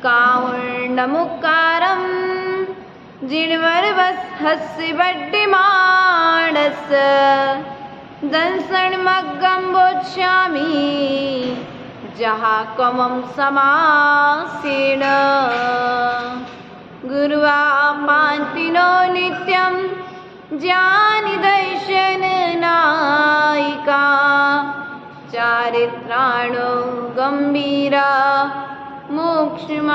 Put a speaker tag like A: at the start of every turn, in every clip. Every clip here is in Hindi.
A: कावर्णमुकारं जिन्वरवस्हस्यवड्डिमाणस् दंसन्मग्गं बोध्यामि जहाकमं समासेन गुरुवामान्तिनो नित्यं ज्ञानिदर्शननायिका चारित्राणो गम्भीरा मोक्षमार्गोपदेशिका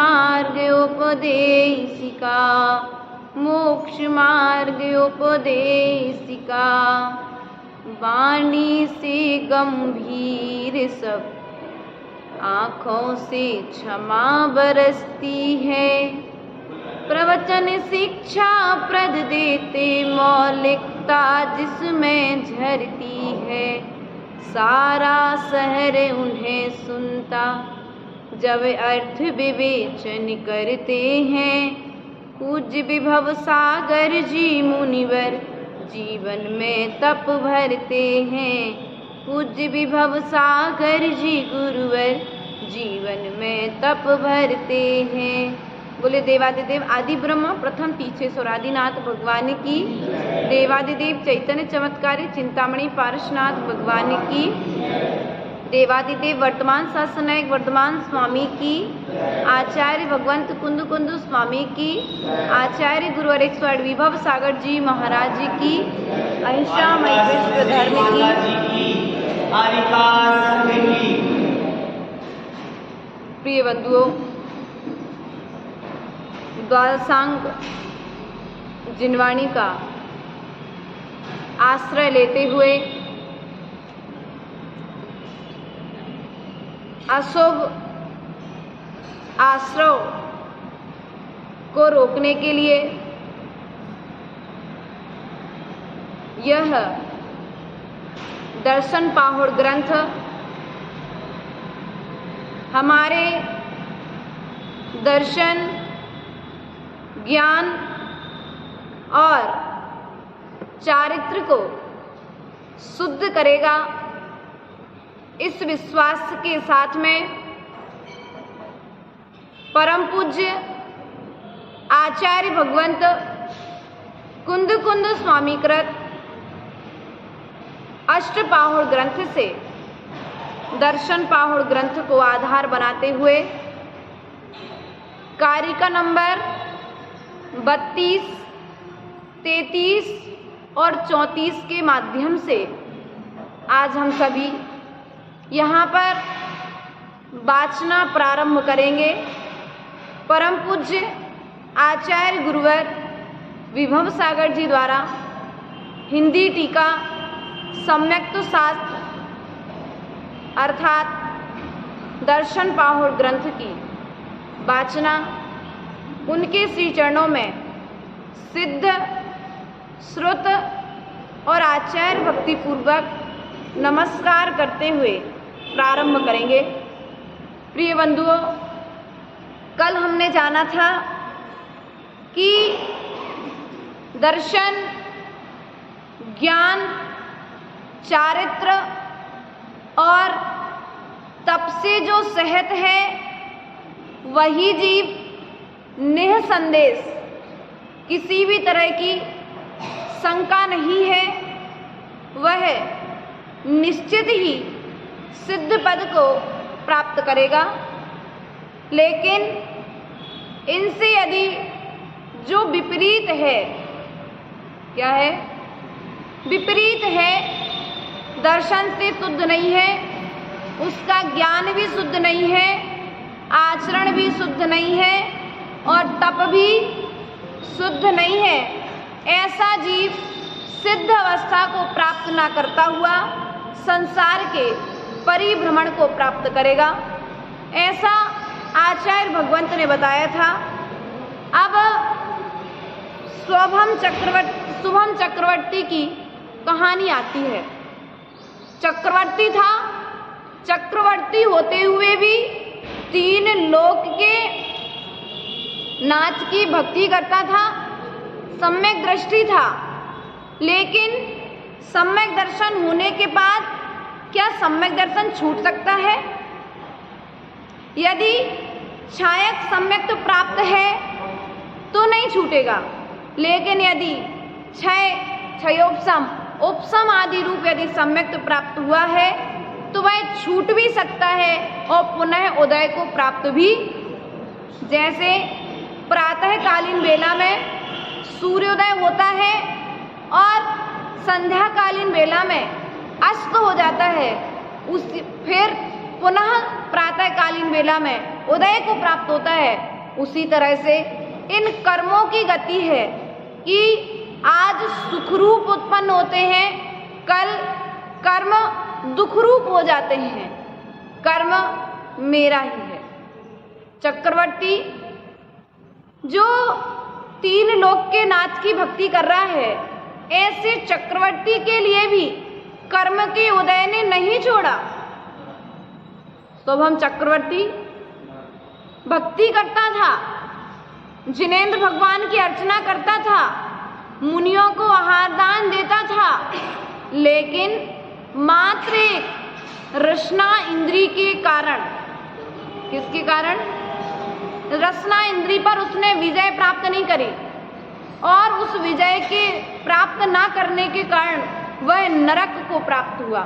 A: वाणी से गंभीर सब आँखों से क्षमा बरसती है। प्रवचन शिक्षा प्रद देते मौलिकता जिसमें झरती है। सारा शहर उन्हें सुनता जब अर्थ विवेचन करते हैं। पूज्य विभव सागर जी मुनिवर जीवन में तप भरते हैं। पूज्य विभव सागर जी गुरुवर जीवन में तप भरते हैं। बोले देवादिदेव आदि ब्रह्म प्रथम तीर्थेश्वर आदिनाथ भगवान की, देवादिदेव चैतन्य चमत्कारी चिंतामणि पारसनाथ भगवान की, देवादिदेव वर्तमान शासनायक वर्तमान स्वामी की, आचार्य भगवंत कुंद कुंदु स्वामी की, आचार्य गुरुवर 108 विभव सागर जी महाराज जी की, अहिंसामय विश्व धर्म की, प्रिय बंधुओं, द्वादशांग जिनवाणी का आश्रय लेते हुए अशुभ आश्रव को रोकने के लिए यह दर्शन पाहुड़ ग्रंथ हमारे दर्शन, ज्ञान और चारित्र को शुद्ध करेगा। इस विश्वास के साथ में परम पूज्य आचार्य भगवंत कुंद कुंद स्वामीकृत अष्टपाहुड़ ग्रंथ से दर्शन पाहुड़ ग्रंथ को आधार बनाते हुए कारिका नंबर 32, 33 और 34 के माध्यम से आज हम सभी यहाँ पर वाचना प्रारंभ करेंगे। परम पूज्य आचार्य गुरुवर विभव सागर जी द्वारा हिंदी टीका सम्यक्त शास्त्र अर्थात दर्शन पाहुड़ ग्रंथ की वाचना उनके श्री चरणों में सिद्ध, श्रुत और आचार्य भक्ति पूर्वक नमस्कार करते हुए प्रारंभ करेंगे। प्रिय बंधुओं, कल हमने जाना था कि दर्शन, ज्ञान, चारित्र और तप से जो सहत है वही जीव निःसंदेश किसी भी तरह की शंका नहीं है, वह निश्चित ही सिद्ध पद को प्राप्त करेगा। लेकिन इनसे यदि जो विपरीत है, क्या है? विपरीत है, दर्शन से शुद्ध नहीं है, उसका ज्ञान भी शुद्ध नहीं है, आचरण भी शुद्ध नहीं है और तप भी शुद्ध नहीं है, ऐसा जीव सिद्ध अवस्था को प्राप्त ना करता हुआ संसार के परिभ्रमण को प्राप्त करेगा, ऐसा आचार्य भगवंत ने बताया था। अब शुभम चक्रवर्ती की कहानी आती है। चक्रवर्ती था, चक्रवर्ती होते हुए भी 3 लोक के नाथ की भक्ति करता था, सम्यक दृष्टि था, लेकिन सम्यक दर्शन होने के बाद क्या सम्यक दर्शन छूट सकता है? यदि छायक सम्यक तो प्राप्त है तो नहीं छूटेगा, लेकिन यदि क्षयोपम उपसम आदि रूप यदि सम्यक तो प्राप्त हुआ है तो वह छूट भी सकता है और पुनः उदय को प्राप्त भी। जैसे प्रातःकालीन वेला में सूर्योदय होता है और संध्याकालीन वेला में अस्त हो जाता है, फिर पुनः प्रातःकालीन वेला में उदय को प्राप्त होता है। उसी तरह से इन कर्मों की गति है कि आज सुखरूप उत्पन्न होते हैं, कल कर्म दुखरूप हो जाते हैं, कर्म मेरा ही है। चक्रवर्ती जो 3 लोक के नाथ की भक्ति कर रहा है, ऐसे चक्रवर्ती के लिए भी कर्म के उदय ने नहीं छोड़ा। तो हम चक्रवर्ती भक्ति करता था, जिनेंद्र भगवान की अर्चना करता था, मुनियों को आहार दान देता था, लेकिन मात्र एक रसना इंद्री के कारण, किसके कारण? रसना इंद्री पर उसने विजय प्राप्त नहीं करी और उस विजय के प्राप्त ना करने के कारण वह नरक को प्राप्त हुआ।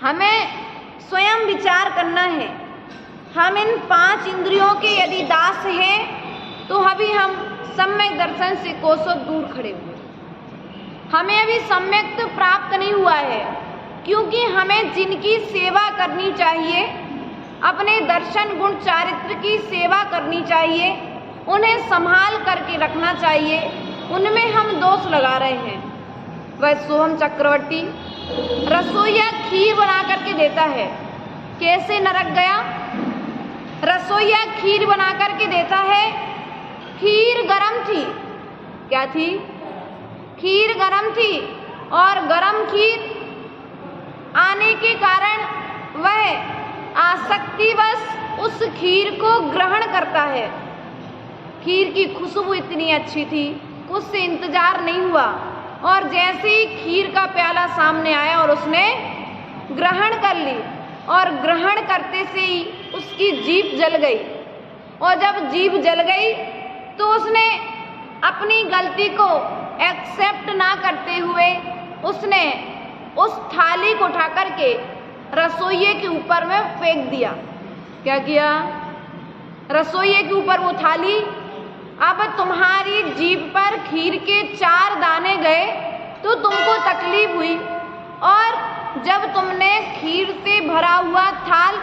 A: हमें स्वयं विचार करना है, हम इन 5 इंद्रियों के यदि दास हैं तो अभी हम सम्यक दर्शन से कोसों दूर खड़े हुए, हमें अभी सम्यक तो प्राप्त नहीं हुआ है, क्योंकि हमें जिनकी सेवा करनी चाहिए, अपने दर्शन गुण चारित्र की सेवा करनी चाहिए, उन्हें संभाल करके रखना चाहिए, उनमें हम दोष लगा रहे हैं। वह सोहम चक्रवर्ती रसोईया खीर बना करके देता है, कैसे नरक गया? रसोईया खीर बना करके देता है, खीर गरम थी। क्या थी? खीर गरम थी और गरम खीर आने के कारण वह आसक्तिवश उस खीर को ग्रहण करता है। खीर की खुशबू इतनी अच्छी थी, उससे इंतजार नहीं हुआ और जैसे ही खीर का प्याला सामने आया और उसने ग्रहण कर ली और ग्रहण करते से ही उसकी जीभ जल गई और जब जीभ जल गई तो उसने अपनी गलती को एक्सेप्ट ना करते हुए उसने उस थाली को उठा करके रसोइये के ऊपर में फेंक दिया। क्या किया? रसोइये के ऊपर वो थाली। अब तुम्हारी जीभ पर खीर के 4 दाने गए तो तुमको तकलीफ हुई और जब तुमने खीर से भरा हुआ थाल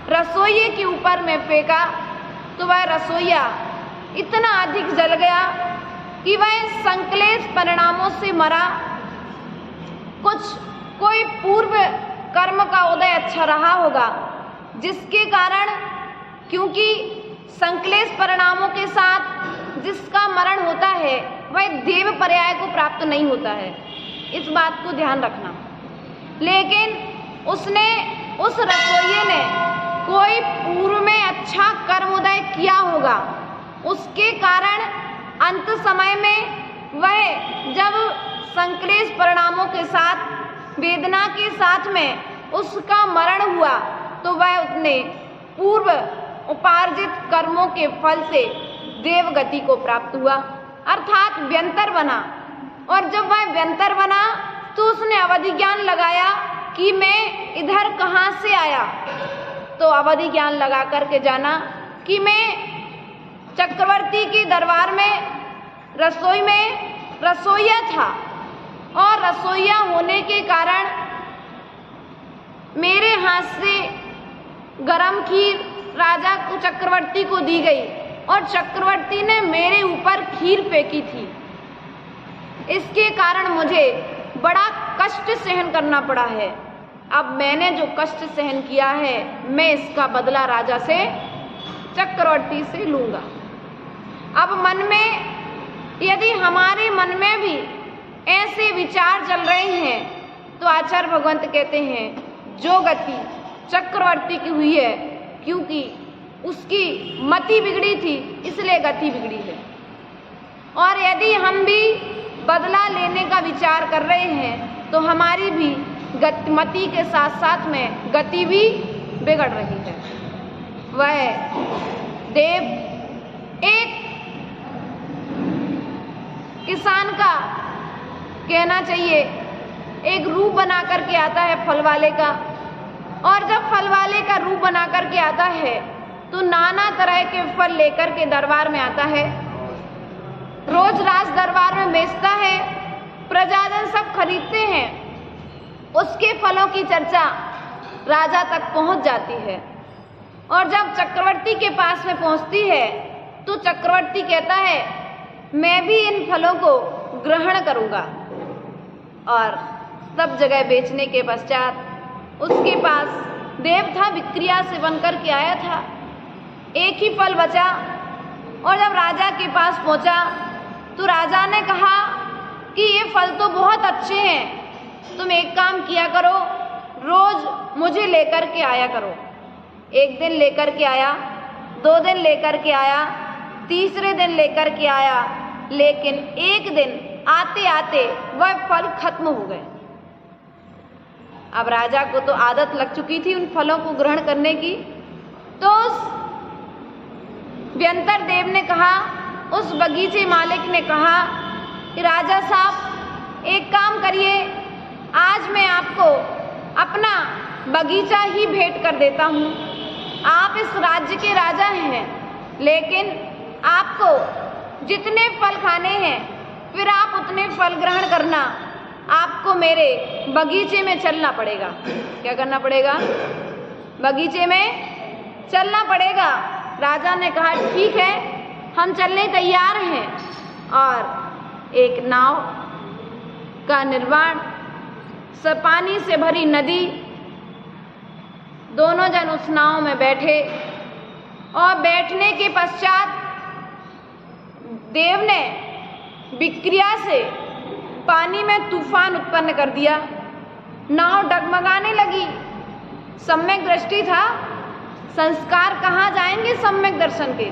A: रसोइये के ऊपर में फेंका तो वह रसोइया इतना अधिक जल गया कि वह संक्लेश परिणामों से मरा। कोई पूर्व कर्म का उदय अच्छा रहा होगा, जिसके कारण, क्योंकि संक्लेश परिणामों के साथ जिसका मरण होता है वह देव पर्याय को प्राप्त नहीं होता है, इस बात को ध्यान रखना। लेकिन उस रसोइये ने कोई पूर्व में अच्छा कर्म उदय किया होगा, उसके कारण अंत समय में वह जब संक्लेश परिणामों के साथ वेदना के साथ में उसका मरण हुआ तो वह अपने पूर्व उपार्जित कर्मों के फल से देवगति को प्राप्त हुआ, अर्थात व्यंतर बना। और जब वह व्यंतर बना तो उसने अवधि ज्ञान लगाया कि मैं इधर कहाँ से आया, तो अवधि ज्ञान लगा करके जाना कि मैं चक्रवर्ती के दरबार में रसोई में रसोइया था और रसोइया होने के कारण मेरे हाथ से गरम खीर राजा को चक्रवर्ती को दी गई और चक्रवर्ती ने मेरे ऊपर खीर फेंकी थी। इसके कारण मुझे बड़ा कष्ट सहन करना पड़ा है। अब मैंने जो कष्ट सहन किया है मैं इसका बदला राजा से, चक्रवर्ती से लूंगा। अब मन में यदि हमारे मन में भी ऐसे विचार चल रहे हैं तो आचार्य भगवंत कहते हैं जो गति चक्रवर्ती की हुई है क्योंकि उसकी मति बिगड़ी थी इसलिए गति बिगड़ी है, और यदि हम भी बदला लेने का विचार कर रहे हैं तो हमारी भी मति के साथ साथ में गति भी बिगड़ रही है। वह देव एक किसान का कहना चाहिए एक रूप बना करके आता है फल वाले का, और जब फल वाले का रूप बना करके आता है तो नाना तरह के फल लेकर के दरबार में आता है, रोज राज दरबार में बेचता है, प्रजाजन सब खरीदते हैं, उसके फलों की चर्चा राजा तक पहुंच जाती है, और जब चक्रवर्ती के पास में पहुंचती है तो चक्रवर्ती कहता है मैं भी इन फलों को ग्रहण करूंगा, और सब जगह बेचने के पश्चात उसके पास देव था विक्रिया से बनकर के आया था, एक ही फल बचा, और जब राजा के पास पहुंचा तो राजा ने कहा कि ये फल तो बहुत अच्छे हैं, तुम एक काम किया करो, रोज मुझे लेकर के आया करो। एक दिन लेकर के आया, 2 दिन लेकर के आया, तीसरे दिन लेकर के आया, लेकिन एक दिन आते आते वह फल खत्म हो गए। अब राजा को तो आदत लग चुकी थी उन फलों को ग्रहण करने की, तो उस व्यंतर देव ने कहा, उस बगीचे मालिक ने कहा कि राजा साहब एक काम करिए, आज मैं आपको अपना बगीचा ही भेंट कर देता हूँ। आप इस राज्य के राजा हैं, लेकिन आपको जितने फल खाने हैं फिर आप उतने फल ग्रहण करना, आपको मेरे बगीचे में चलना पड़ेगा। क्या करना पड़ेगा? बगीचे में चलना पड़ेगा। राजा ने कहा ठीक है, हम चलने तैयार हैं, और एक नाव का निर्माण, पानी से भरी नदी, दोनों जन उस नाव में बैठे, और बैठने के पश्चात देव ने विक्रिया से पानी में तूफान उत्पन्न कर दिया, नाव डगमगाने लगी। सम्यक दृष्टि था, संस्कार कहाँ जाएंगे सम्यक दर्शन के।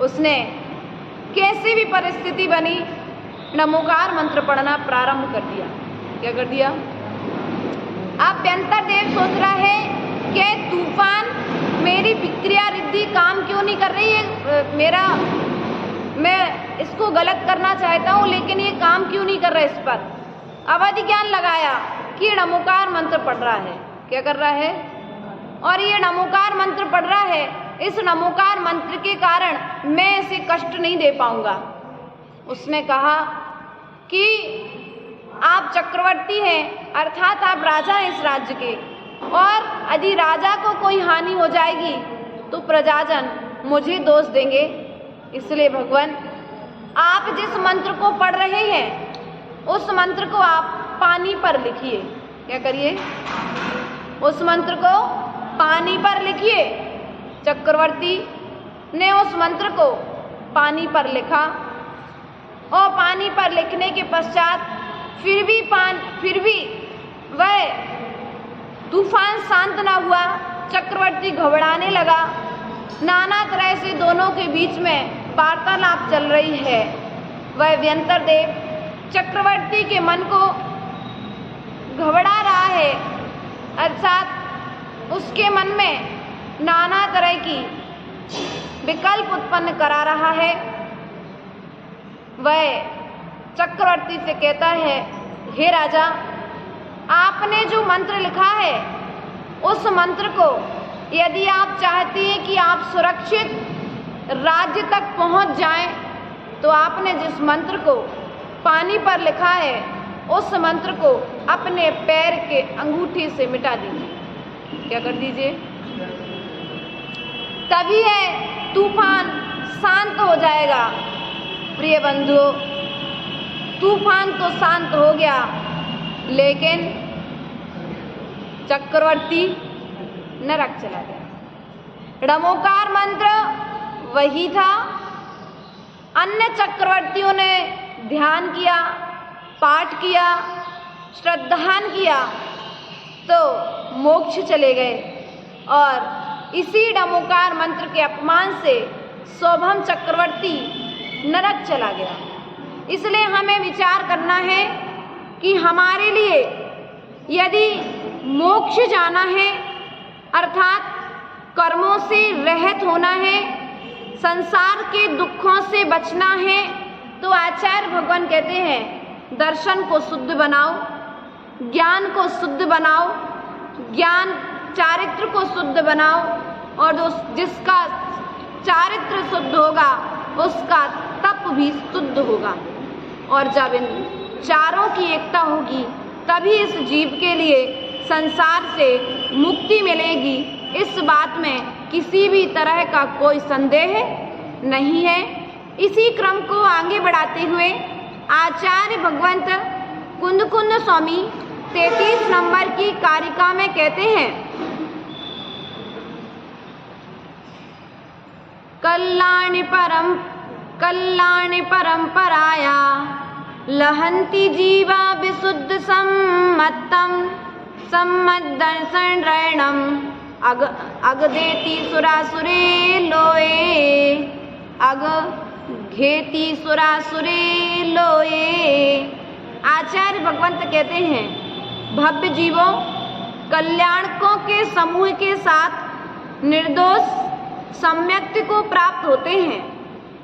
A: उसने कैसी भी परिस्थिति बनी नमोकार मंत्र पढ़ना प्रारंभ कर दिया। क्या कर दिया? अब व्यंतर देव सोच रहा है कि तूफान मेरी विक्रिया रिद्धि काम क्यों नहीं कर रही है, मैं इसको गलत करना चाहता हूँ लेकिन ये काम क्यों नहीं कर रहा है। इस पर अवधि ज्ञान लगाया कि नमोकार मंत्र पढ़ रहा है। क्या कर रहा है? और ये नमोकार मंत्र पढ़ रहा है, इस नमोकार मंत्र के कारण मैं इसे कष्ट नहीं दे पाऊंगा। उसने कहा कि आप चक्रवर्ती हैं, अर्थात आप राजा हैं इस राज्य के, और यदि राजा को कोई हानि हो जाएगी तो प्रजाजन मुझे दोष देंगे, इसलिए भगवान आप जिस मंत्र को पढ़ रहे हैं उस मंत्र को आप पानी पर लिखिए। क्या करिए? उस मंत्र को पानी पर लिखिए। चक्रवर्ती ने उस मंत्र को पानी पर लिखा, और पानी पर लिखने के पश्चात फिर भी वह तूफान शांत ना हुआ। चक्रवर्ती घबराने लगा, नाना तरह से दोनों के बीच में वार्तालाप चल रही है। वह व्यंतर देव चक्रवर्ती के मन को घबरा रहा है, अर्थात उसके मन में नाना तरह की विकल्प उत्पन्न करा रहा है। वह चक्रवर्ती से कहता है, हे राजा, आपने जो मंत्र लिखा है उस मंत्र को यदि आप चाहते हैं कि आप सुरक्षित राज्य तक पहुंच जाएं, तो आपने जिस मंत्र को पानी पर लिखा है उस मंत्र को अपने पैर के अंगूठे से मिटा दीजिए। क्या कर दीजिए? तभी है तूफान शांत हो जाएगा। प्रिय बंधुओं, तूफान तो शांत हो गया, लेकिन चक्रवर्ती नरक चला गया। डमोकार मंत्र वही था। अन्य चक्रवर्तियों ने ध्यान किया, पाठ किया, श्रद्धान किया तो मोक्ष चले गए, और इसी डमोकार मंत्र के अपमान से सौभम चक्रवर्ती नरक चला गया। इसलिए हमें विचार करना है कि हमारे लिए यदि मोक्ष जाना है, अर्थात कर्मों से रहित होना है, संसार के दुखों से बचना है, तो आचार्य भगवान कहते हैं दर्शन को शुद्ध बनाओ, ज्ञान को शुद्ध बनाओ, ज्ञान चारित्र को शुद्ध बनाओ, और जिसका चारित्र शुद्ध होगा उसका तप भी शुद्ध होगा। और जब इन चारों की एकता होगी तभी इस जीव के लिए संसार से मुक्ति मिलेगी। इस बात में किसी भी तरह का कोई संदेह नहीं है। इसी क्रम को आगे बढ़ाते हुए आचार्य भगवंत कुंद कुंद स्वामी 33 नंबर की कारिका में कहते हैं, कल्याणि परंपराया लहंती जीवा विशुद्ध सम्मत्तम सम्मद्दर्शन रैणम अगदेति सुरासुरे लोए अगघेति सुरासुरे लोए। आचार्य भगवंत कहते हैं भव्य जीवों कल्याणकों के समूह के साथ निर्दोष सम्यक्ति को प्राप्त होते हैं।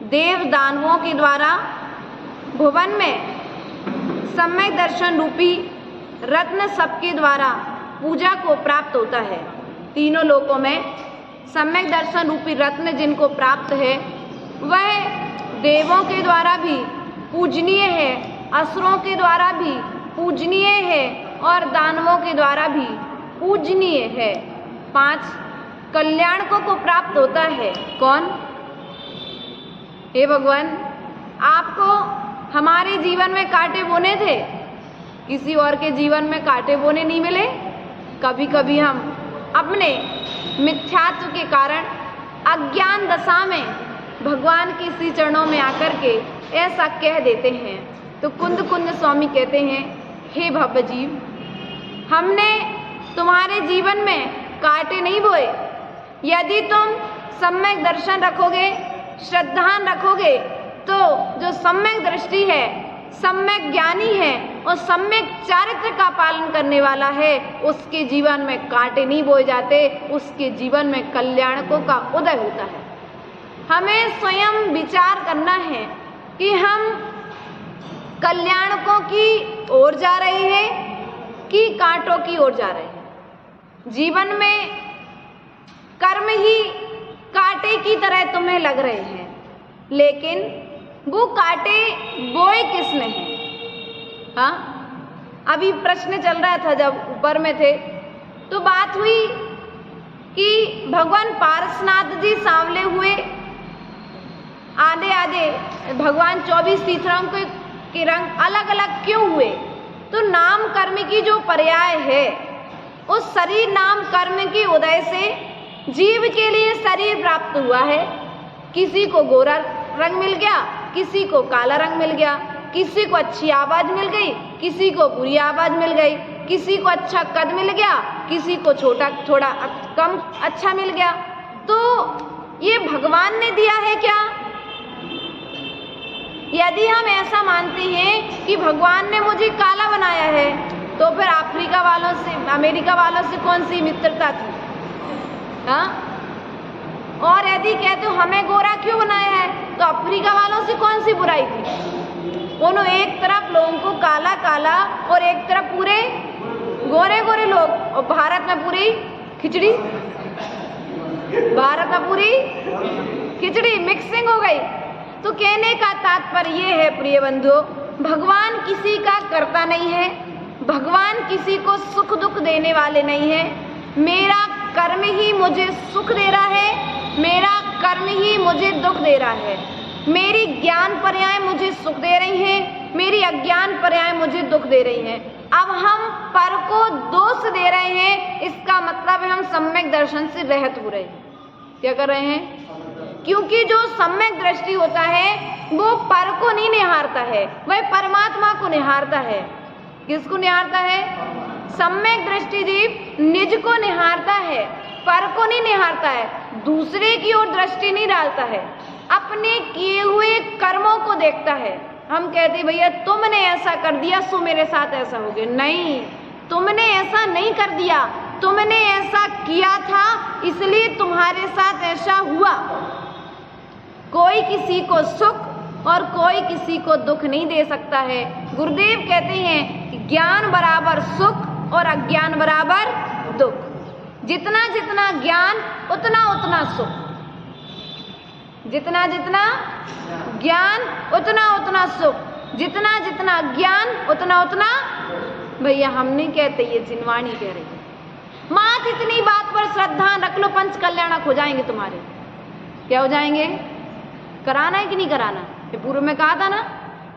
A: देव दानवों के द्वारा भुवन में सम्यक दर्शन रूपी रत्न सबके द्वारा पूजा को प्राप्त होता है। तीनों लोकों में सम्यक दर्शन रूपी रत्न जिनको प्राप्त है वह देवों के द्वारा भी पूजनीय है, असुरों के द्वारा भी पूजनीय है और दानवों के द्वारा भी पूजनीय है। 5 कल्याणकों को प्राप्त होता है। कौन? हे भगवान, आपको हमारे जीवन में कांटे बोने थे, किसी और के जीवन में कांटे बोने नहीं मिले। कभी कभी हम अपने मिथ्यात्व के कारण अज्ञान दशा में भगवान के श्री चरणों में आकर के ऐसा कह देते हैं। तो कुंद कुंद स्वामी कहते हैं, हे भव्य जीव, हमने तुम्हारे जीवन में कांटे नहीं बोए। यदि तुम सम्यक दर्शन रखोगे, श्रद्धान रखोगे, तो जो सम्यक दृष्टि है, सम्यक ज्ञानी है और सम्यक चारित्र का पालन करने वाला है, उसके जीवन में कांटे नहीं बोए जाते, उसके जीवन में कल्याणकों का उदय होता है। हमें स्वयं विचार करना है कि हम कल्याणकों की ओर जा रहे हैं कि कांटों की ओर जा रहे हैं। जीवन में कर्म ही कांटे की तरह तुम्हें लग रहे हैं, लेकिन वो कांटे बोए किसने हैं? हाँ, अभी प्रश्न चल रहा था जब ऊपर में थे, तो बात हुई कि भगवान पारसनाथ जी सांवले हुए, आधे आधे भगवान 24 तीर्थंकरों के रंग अलग अलग क्यों हुए? तो नाम कर्म की जो पर्याय है, उस शरीर नाम कर्म के उदय से जीव के लिए शरीर प्राप्त हुआ है। किसी को गोरा रंग मिल गया, किसी को काला रंग मिल गया, किसी को अच्छी आवाज मिल गई, किसी को बुरी आवाज मिल गई, किसी को अच्छा कद मिल गया, किसी को थोड़ा कम अच्छा मिल गया। तो ये भगवान ने दिया है क्या? यदि हम ऐसा मानते हैं कि भगवान ने मुझे काला बनाया है, तो फिर अफ्रीका वालों से, अमेरिका वालों से कौन सी मित्रता थी? हाँ? और यदि कहते हो हमें गोरा क्यों बनाया है, तो अफ्रीका वालों से कौन सी बुराई थी? उन्हों एक तरफ लोगों को काला काला और एक तरफ पूरे गोरे गोरे लोग, और भारत में पूरी खिचड़ी, भारत में पूरी खिचड़ी मिक्सिंग हो गई। तो कहने का तात्पर्य ये है प्रिय बंधुओं, भगवान किसी का कर्ता नहीं है, भगवान किसी को सुख दुख देने वाले नहीं है। मेरा कर्म ही मुझे सुख दे रहा है, मेरा कर्म ही मुझे दुख दे रहा है, मेरी ज्ञान पर्याय मुझे सुख दे रही हैं, मेरी अज्ञान पर्याय मुझे दुख दे रही हैं। अब हम पर को दोष दे रहे हैं, इसका मतलब है हम सम्यक दर्शन से रहित हो रहे हैं। क्या कर रहे हैं? क्योंकि जो सम्यक दृष्टि होता है वो पर को नहीं निहारता है, वह परमात्मा को निहारता है। किसको निहारता है? सम्यक दृष्टि जीव निज को निहारता है, पर को नहीं निहारता है, दूसरे की ओर दृष्टि नहीं डालता है, अपने किए हुए कर्मों को देखता है। हम कहते भैया तुमने ऐसा कर दिया सो मेरे साथ ऐसा हो गया। नहीं, तुमने ऐसा नहीं कर दिया, तुमने ऐसा किया था इसलिए तुम्हारे साथ ऐसा हुआ। कोई किसी को सुख और कोई किसी को दुख नहीं दे सकता है। गुरुदेव कहते हैं कि ज्ञान बराबर सुख और अज्ञान बराबर दुख। जितना जितना ज्ञान उतना उतना सुख, जितना जितना ज्ञान उतना उतना सुख, जितना जितना ज्ञान उतना उतना। भैया हम नहीं कहते, ये जिनवाणी कह रही है। मात इतनी बात पर श्रद्धा रख लो, पंच कल्याणक हो जाएंगे तुम्हारे। क्या हो जाएंगे? कराना है कि नहीं कराना? ये पूर्व में कहा था ना,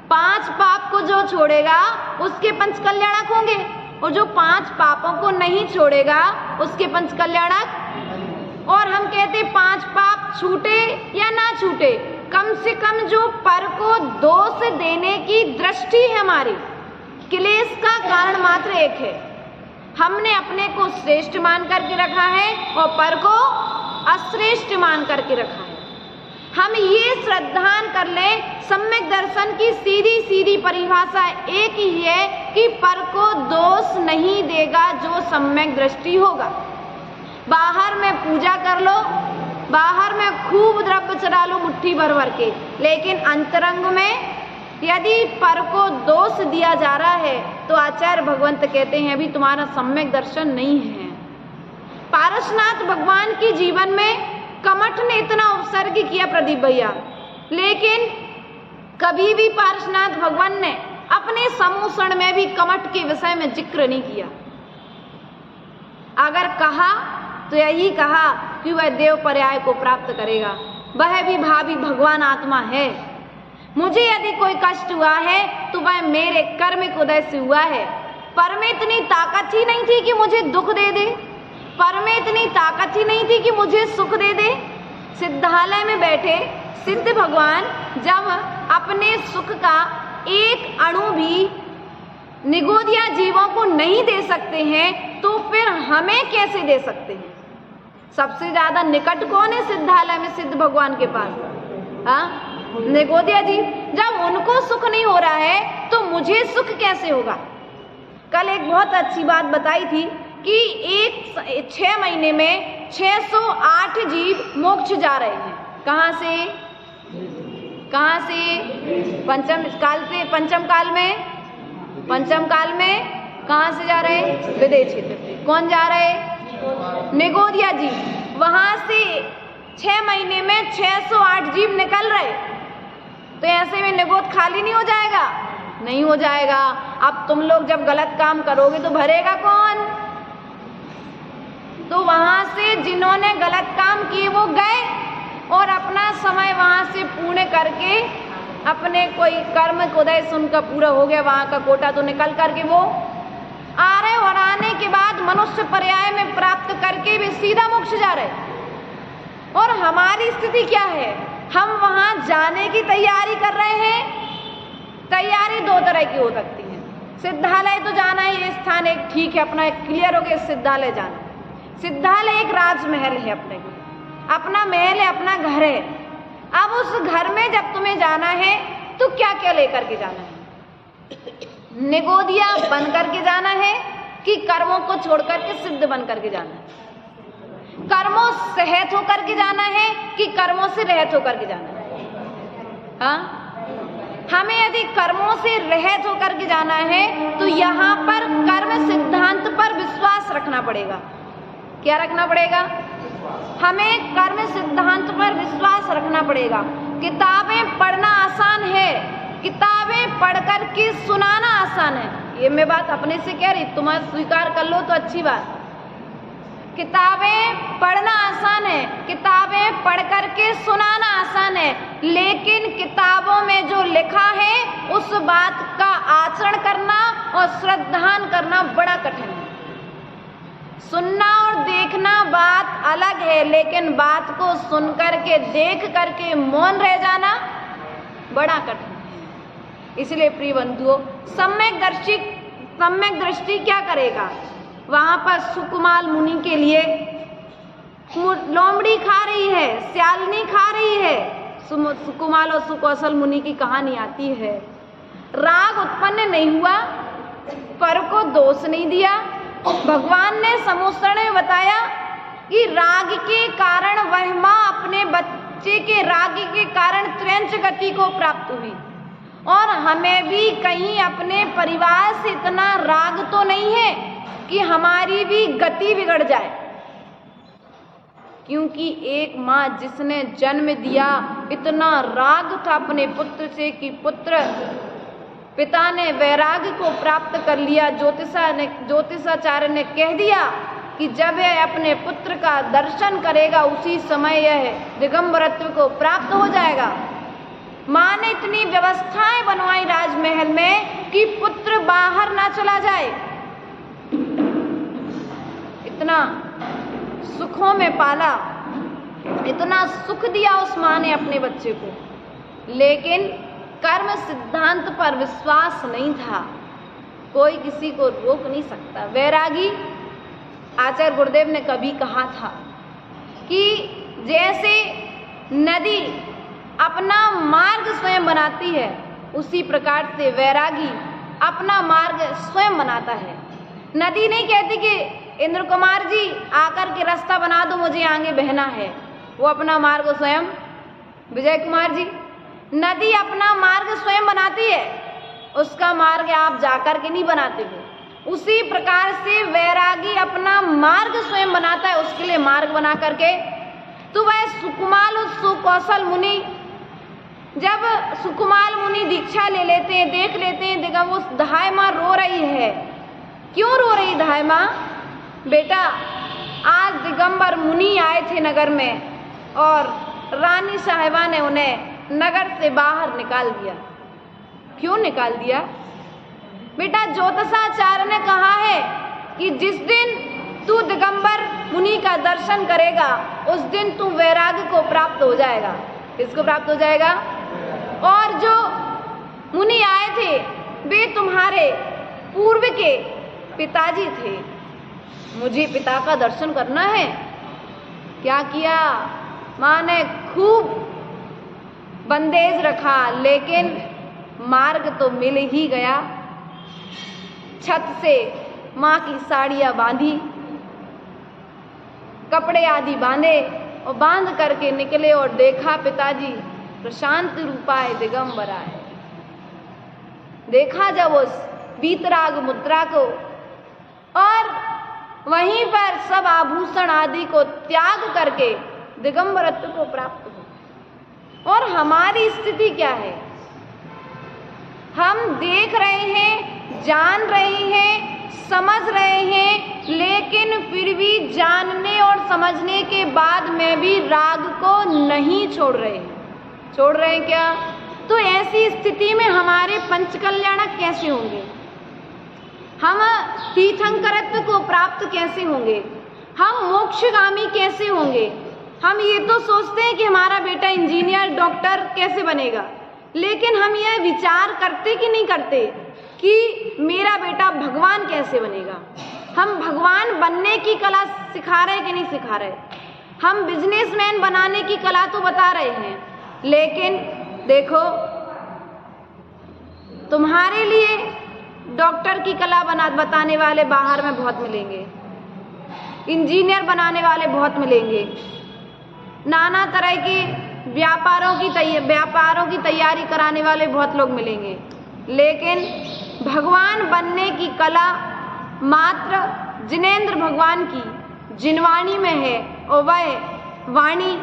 A: 5 पाप को जो छोड़ेगा उसके पंच कल्याणक होंगे, और जो 5 पापों को नहीं छोड़ेगा उसके पंच कल्याणक। और हम कहते 5 पाप छूटे या ना छूटे, कम से कम जो पर को दोष देने की दृष्टि है हमारी, क्लेश का कारण मात्र एक है। हमने अपने को श्रेष्ठ मान करके रखा है और पर को अश्रेष्ठ मान करके रखा है। हम ये श्रद्धान कर लें, सम्यक दर्शन की सीधी सीधी परिभाषा एक ही है कि पर को दोष नहीं देगा जो सम्यक दृष्टि होगा। बाहर में पूजा कर लो, बाहर में खूब द्रव्य चढ़ा लो मुट्ठी भर भर के, लेकिन अंतरंग में यदि पर को दोष दिया जा रहा है तो आचार्य भगवंत कहते हैं अभी तुम्हारा सम्यक दर्शन नहीं है। पारसनाथ भगवान की जीवन में कमठ ने इतना उपसर्ग किया प्रदीप भैया, लेकिन कभी भी पारसनाथ भगवान ने अपने समूषण में भी कमठ के विषय में जिक्र नहीं किया। अगर कहा तो यही कहा कि वह देव पर्याय को प्राप्त करेगा, वह भी भावी भगवान आत्मा है। मुझे यदि कोई कष्ट हुआ है तो वह मेरे कर्मिक उदय से हुआ है। पर में इतनी ताकत ही नहीं थी कि मुझे दुख दे दे, पर में इतनी ताकत ही नहीं थी कि मुझे सुख दे दे। सिद्धालय में बैठे सिद्ध भगवान जब अपने सुख का एक अणु भी निगोदिया जीवों को नहीं दे सकते हैं तो फिर हमें कैसे दे सकते हैं? सबसे ज्यादा निकट कौन है सिद्धालय में सिद्ध भगवान के पास? हाँ, निगोदिया जी। जब उनको सुख नहीं हो रहा है तो मुझे सुख कैसे होगा? कल एक बहुत अच्छी बात बताई थी कि 6 महीने में 608 जीव मोक्ष जा रहे हैं। कहाँ से? कहाँ से? पंचम काल में कहाँ से जा रहे? विदेश क्षेत्र। कौन जा रहे? निगोदिया जी। वहां से 6 महीने में 608 जीव निकल रहे, तो ऐसे में निगोद खाली नहीं हो जाएगा? नहीं हो जाएगा। अब तुम लोग जब गलत काम करोगे तो भरेगा कौन? तो वहां से जिन्होंने गलत काम किए वो गए और अपना समय वहां से पूर्ण करके अपने कोई कर्म उदय से उनका पूरा हो गया, वहां का कोटा तो निकल करके वो आ रहे, और आने के बाद मनुष्य पर्याय में प्राप्त करके वे सीधा मोक्ष जा रहे। और हमारी स्थिति क्या है? हम वहां जाने की तैयारी कर रहे हैं। तैयारी 2 तरह की हो सकती है। सिद्धालय तो जाना ही, ये स्थान एक ठीक है, अपना एक क्लियर हो गया, सिद्धालय जाना। सिद्धालय एक राजमहल है, अपना महल है, अपना घर है। अब उस घर में जब तुम्हें जाना है तो क्या क्या लेकर के जाना है? निगोदिया बन करके जाना है कि कर्मों को छोड़ करके सिद्ध बन करके जाना है? कर्मों सहित होकर के जाना है कि कर्मों से रहित होकर के जाना है? हाँ, हमें यदि कर्मों से रहित होकर के जाना है तो यहाँ पर कर्म सिद्धांत पर विश्वास रखना पड़ेगा। क्या रखना पड़ेगा? हमें कर्म सिद्धांत पर विश्वास रखना पड़ेगा। किताबें पढ़ना आसान है, किताबें पढ़ कर के सुनाना आसान है। ये मैं बात अपने से कह रही, तुम्हारा स्वीकार कर लो तो अच्छी बात। किताबें पढ़ना आसान है, किताबें पढ़ करके सुनाना आसान है, लेकिन किताबों में जो लिखा है उस बात का आचरण करना और श्रद्धान करना बड़ा कठिन है। सुनना और देखना बात अलग है, लेकिन बात को सुन करके देख करके मौन रह जाना बड़ा कठिन है। इसलिए प्रिय बंधुओं, सम्यक दृष्टि क्या करेगा? वहां पर सुकुमाल मुनि के लिए लोमड़ी खा रही है, स्यालनी खा रही है। सुकुमाल और सुकौशल मुनि की कहानी आती है। राग उत्पन्न नहीं हुआ, पर को दोष नहीं दिया। भगवान ने समुद्र में बताया कि राग के कारण वह माँ अपने बच्चे के राग के कारण त्रयंच गति को प्राप्त हुई, और हमें भी कहीं अपने परिवार से इतना राग तो नहीं है कि हमारी भी गति बिगड़ जाए। क्योंकि एक माँ जिसने जन्म दिया, इतना राग था अपने पुत्र से कि पिता ने वैराग्य को प्राप्त कर लिया। ज्योतिषाचार्य ने कह दिया कि जब यह अपने पुत्र का दर्शन करेगा उसी समय यह दिगंबरत्व को प्राप्त हो जाएगा। माँ ने इतनी व्यवस्थाएं बनवाई राजमहल में कि पुत्र बाहर ना चला जाए। इतना सुखों में पाला, इतना सुख दिया उस माँ ने अपने बच्चे को, लेकिन कर्म सिद्धांत पर विश्वास नहीं था। कोई किसी को रोक नहीं सकता। वैरागी आचार्य गुरुदेव ने कभी कहा था कि जैसे नदी अपना मार्ग स्वयं बनाती है, उसी प्रकार से वैरागी अपना मार्ग स्वयं बनाता है। नदी नहीं कहती कि इंद्र कुमार जी आकर के रास्ता बना दो, मुझे आगे बहना है। वो अपना मार्ग स्वयं, विजय कुमार जी, नदी अपना मार्ग स्वयं बनाती है, उसका मार्ग आप जाकर के नहीं बनाते हो। उसी प्रकार से वैरागी अपना मार्ग स्वयं बनाता है, उसके लिए मार्ग बना करके। तो वह सुकुमाल और सुकौशल मुनि, जब सुकुमाल मुनि दीक्षा ले लेते हैं, देख लेते हैं दिगंबर, उस धाय माँ रो रही है। क्यों रो रही धाय माँ? बेटा, आज दिगंबर मुनि आए थे नगर में और रानी साहिबा ने उन्हें नगर से बाहर निकाल दिया। क्यों निकाल दिया? बेटा, ज्योतिषाचार्य ने कहा है कि जिस दिन तू दिगंबर मुनि का दर्शन करेगा उस दिन तू वैराग्य को प्राप्त हो जाएगा। किसको प्राप्त हो जाएगा? और जो मुनि आए थे वे तुम्हारे पूर्व के पिताजी थे। मुझे पिता का दर्शन करना है। क्या किया? माँ ने खूब बंदेज रखा, लेकिन मार्ग तो मिल ही गया। छत से माँ की साड़ियाँ बांधी, कपड़े आदि बांधे और बांध करके निकले और देखा पिताजी प्रशांत रूपाय दिगंबराय। देखा जब उस वीतराग मुद्रा को, और वहीं पर सब आभूषण आदि को त्याग करके दिगंबरत्व को प्राप्त हो। और हमारी स्थिति क्या है? हम देख रहे हैं, जान रहे हैं, समझ रहे हैं, लेकिन फिर भी जानने और समझने के बाद में भी राग को नहीं छोड़ रहे हैं। छोड़ रहे हैं क्या? तो ऐसी स्थिति में हमारे पंचकल्याणक कैसे होंगे? हम तीर्थंकरत्व को प्राप्त कैसे होंगे? हम मोक्षगामी कैसे होंगे? हम ये तो सोचते हैं कि हमारा बेटा इंजीनियर, डॉक्टर कैसे बनेगा, लेकिन हम यह विचार करते कि नहीं करते कि मेरा बेटा भगवान कैसे बनेगा। हम भगवान बनने की कला सिखा रहे कि नहीं सिखा रहे? हम बिजनेसमैन बनाने की कला तो बता रहे हैं, लेकिन देखो तुम्हारे लिए डॉक्टर की कला बताने वाले बाहर में बहुत मिलेंगे, इंजीनियर बनाने वाले बहुत मिलेंगे, नाना तरह के व्यापारों की तैयारी कराने वाले बहुत लोग मिलेंगे, लेकिन भगवान बनने की कला मात्र जिनेंद्र भगवान की जिनवाणी में है, और वह वाणी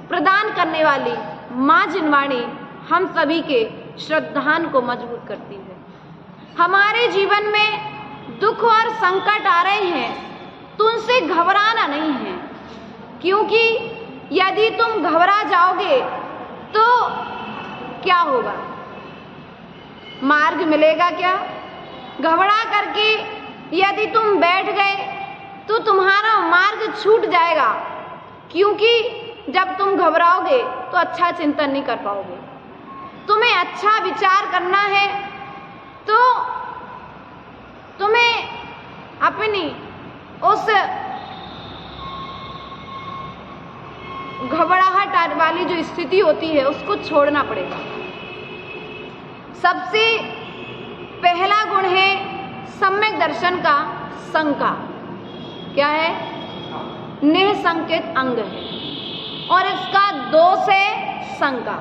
A: प्रदान करने वाली माँ जिनवाणी हम सभी के श्रद्धान को मजबूत करती है। हमारे जीवन में दुख और संकट आ रहे हैं, तो उनसे घबराना नहीं है, क्योंकि यदि तुम घबरा जाओगे तो क्या होगा, मार्ग मिलेगा क्या? घबरा करके यदि तुम बैठ गए तो तुम्हारा मार्ग छूट जाएगा, क्योंकि जब तुम घबराओगे तो अच्छा चिंतन नहीं कर पाओगे। तुम्हें अच्छा विचार करना है तो तुम्हें अपनी उस घबराहट वाली जो स्थिति होती है उसको छोड़ना पड़ेगा। सबसे पहला गुण है सम्यक दर्शन का शंका। क्या है? निसंकित अंग है, और इसका दोष है शंका,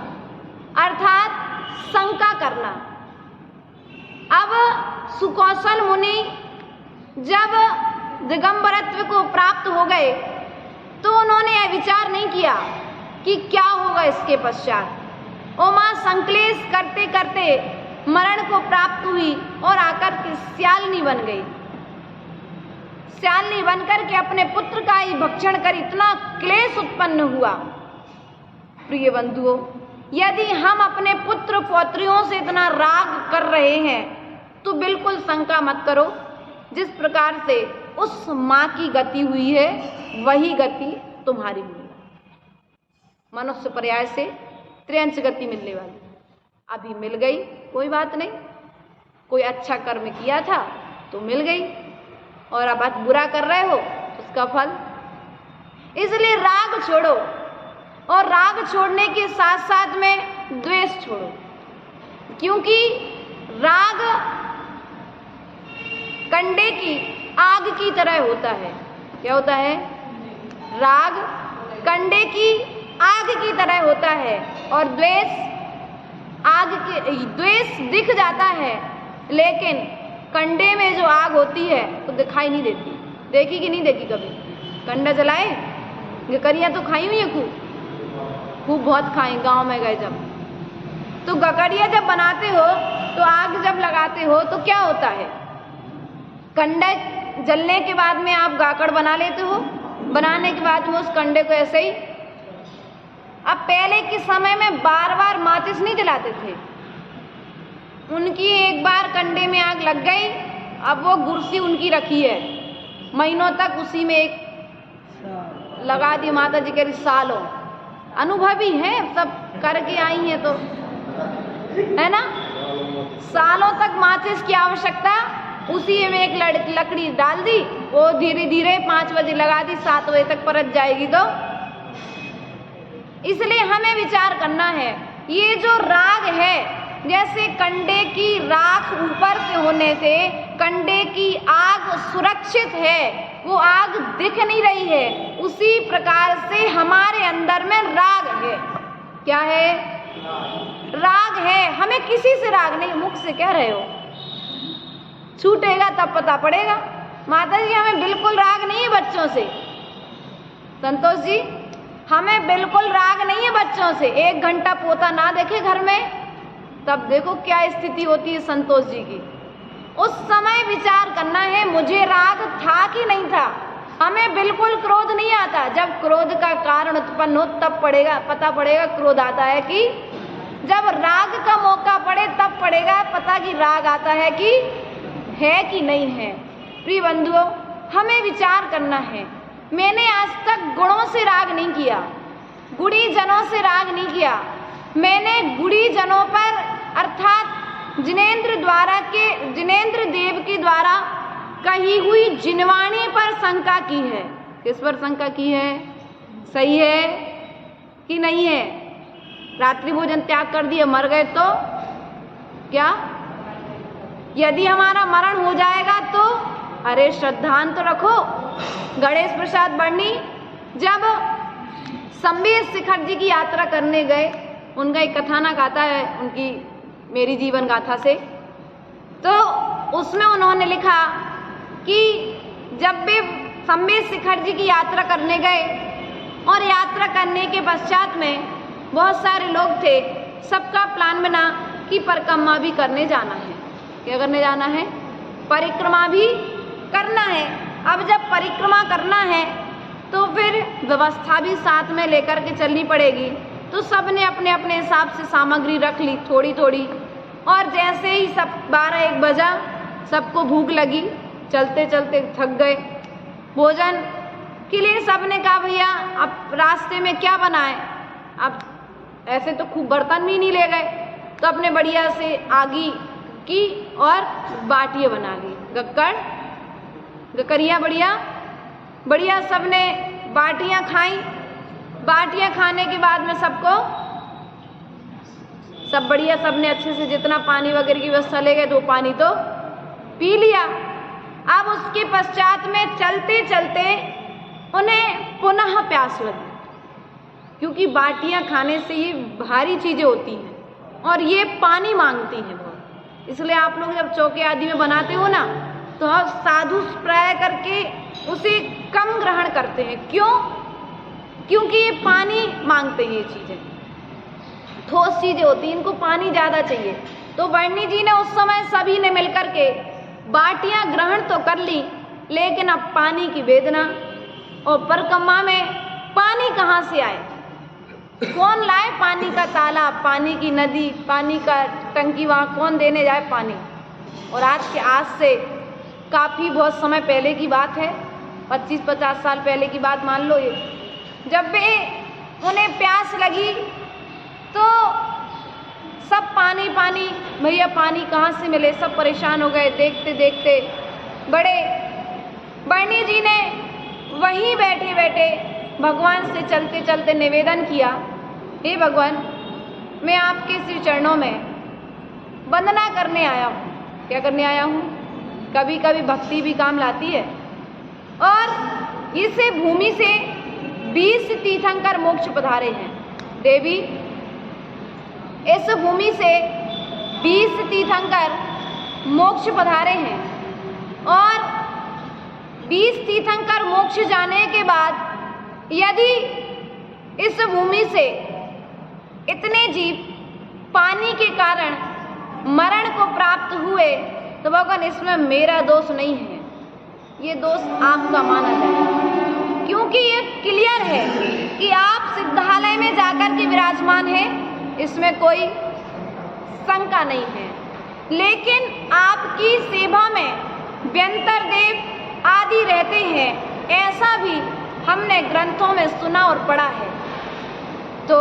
A: अर्थात शंका करना। अब सुकौशल मुनि जब दिगंबरत्व को प्राप्त हो गए तो उन्होंने यह विचार नहीं किया कि क्या होगा इसके पश्चात। उमा संक्लेश करते करते मरण को प्राप्त हुई और आकर के श्यालिनी बन गई। श्यालिनी बनकर के अपने पुत्र का ही भक्षण कर इतना क्लेश उत्पन्न हुआ। प्रिय बंधुओं, यदि हम अपने पुत्र पौत्रियों से इतना राग कर रहे हैं तो बिल्कुल शंका मत करो, जिस प्रकार से उस माँ की गति हुई है वही गति तुम्हारी हुई। मनुष्य पर्याय से त्रियंश गति मिलने वाली, अभी मिल गई, कोई बात नहीं। कोई अच्छा कर्म किया था तो मिल गई, और अब आप बुरा कर रहे हो उसका फल। इसलिए राग छोड़ो, और राग छोड़ने के साथ साथ में द्वेष छोड़ो, क्योंकि राग कंडे की आग की तरह होता है। क्या होता है? राग कंडे की आग की तरह होता है, और द्वेष दिख जाता है, लेकिन कंडे में जो आग होती है तो दिखाई नहीं देती। देखी कि नहीं देखी कभी? कंडा जलाए, गकरियाँ तो खाई हुई है, खूब बहुत खाई गांव में गए जब। तो गकरियाँ जब बनाते हो तो आग जब लगाते हो तो क्या होता है? कंडा जलने के बाद में आप गाकड़ बना लेते हो, बनाने के बाद में उस कंडे को ऐसे ही। अब पहले के समय में बार बार माचिस नहीं जलाते थे, उनकी एक बार कंडे में आग लग गई, अब वो गुरसी उनकी रखी है, महीनों तक उसी में एक लगा दी। माता जी कह रही सालों, अनुभवी हैं, सब करके आई हैं तो, है ना। सालों तक माचिस की आवश्यकता, उसी में एक लकड़ी डाल दी, वो धीरे धीरे 5 बजे लगा दी, 7 बजे तक परत जाएगी। तो इसलिए हमें विचार करना है, ये जो राग है, जैसे कंडे की राख ऊपर से होने से कंडे की आग सुरक्षित है, वो आग दिख नहीं रही है, उसी प्रकार से हमारे अंदर में राग है। क्या है? राग है। हमें किसी से राग नहीं, मुख से कह रहे हो, छूटेगा तब पता पड़ेगा। माता जी हमें बिल्कुल राग नहीं है बच्चों से। संतोष जी, हमें बिल्कुल राग नहीं है बच्चों से। 1 घंटा पोता ना देखे घर में, तब देखो क्या स्थिति होती है संतोष जी की। उस समय विचार करना है, मुझे राग था कि नहीं था। हमें बिल्कुल क्रोध नहीं आता, जब क्रोध का कारण उत्पन्न हो तब पता पड़ेगा क्रोध आता है कि, जब राग का मौका पड़े तब पड़ेगा पता कि राग आता है कि नहीं है। प्रिय बंधुओं, हमें विचार करना है। मैंने आज तक गुणों से राग नहीं किया, गुणी जनों से राग नहीं किया। मैंने गुणी जनों पर, अर्थात जिनेंद्र देव के द्वारा कही हुई जिनवाणी पर शंका की है। किस पर शंका की है? सही है कि नहीं है? रात्रि भोजन त्याग कर दिया, मर गए तो क्या? यदि हमारा मरण हो जाएगा तो, अरे श्रद्धांत तो रखो। गणेश प्रसाद बर्नी जब संबीर शिखर जी की यात्रा करने गए, उनका एक कथानक आता है उनकी मेरी जीवन गाथा से, तो उसमें उन्होंने लिखा कि जब वे संबीर शिखर जी की यात्रा करने गए और यात्रा करने के पश्चात में बहुत सारे लोग थे, सबका प्लान बना कि परिक्रमा भी करने जाना है। क्या करने जाना है? परिक्रमा भी करना है। अब जब परिक्रमा करना है तो फिर व्यवस्था भी साथ में लेकर के चलनी पड़ेगी। तो सबने अपने अपने हिसाब से सामग्री रख ली थोड़ी थोड़ी, और जैसे ही सब 12-1 बजा, सबको भूख लगी, चलते चलते थक गए। भोजन के लिए सबने कहा भैया अब रास्ते में क्या बनाएं। अब ऐसे तो खूब बर्तन भी नहीं ले गए, तो अपने बढ़िया से आगी की और बाटियाँ बना ली, गकरियाँ बढ़िया सबने बाटियाँ खाई। बाटियाँ खाने के बाद में सब बढ़िया सबने अच्छे से जितना पानी वगैरह की व्यवस्था ले गए तो पानी तो पी लिया। अब उसके पश्चात में चलते चलते उन्हें पुनः प्यास लगी, क्योंकि बाटियाँ खाने से ये भारी चीज़ें होती हैं और ये पानी मांगती हैं बहुत। इसलिए आप लोग जब चौके आदि में बनाते हो ना, तो आप साधु प्राय करके उसे कम ग्रहण करते हैं। क्यों? क्योंकि ये पानी मांगते हैं, ये चीज़ें ठोस चीज़ें होती हैं, इनको पानी ज़्यादा चाहिए। तो वर्णी जी ने उस समय सभी ने मिलकर के बाटियाँ ग्रहण तो कर ली, लेकिन अब पानी की वेदना, और परिक्रमा में पानी कहाँ से आए, कौन लाए पानी का तालाब, पानी की नदी, पानी का टंकी, वहाँ कौन देने जाए पानी। और आज से काफ़ी बहुत समय पहले की बात है, 25-50 साल पहले की बात मान लो। ये जब भी उन्हें प्यास लगी तो सब पानी भैया पानी कहाँ से मिले, सब परेशान हो गए। देखते देखते बड़े वर्णी जी ने वहीं बैठे बैठे भगवान से चलते चलते निवेदन किया, हे भगवान, मैं आपके श्री चरणों में वंदना करने आया हूँ। क्या करने आया हूँ? कभी कभी भक्ति भी काम लाती है। और इस भूमि से 20 तीर्थंकर मोक्ष पधारे हैं। देवी, इस भूमि से 20 तीर्थंकर मोक्ष पधारे हैं, और 20 तीर्थंकर मोक्ष जाने के बाद यदि इस भूमि से इतने जीव पानी के कारण मरण को प्राप्त हुए, तो भगवान इसमें मेरा दोष नहीं है, ये दोष आपका माना जाए। क्योंकि ये क्लियर है कि आप सिद्धालय में जाकर के विराजमान हैं, इसमें कोई शंका नहीं है। लेकिन आपकी सेवा में व्यंतर देव आदि रहते हैं, ऐसा भी हमने ग्रंथों में सुना और पढ़ा है। तो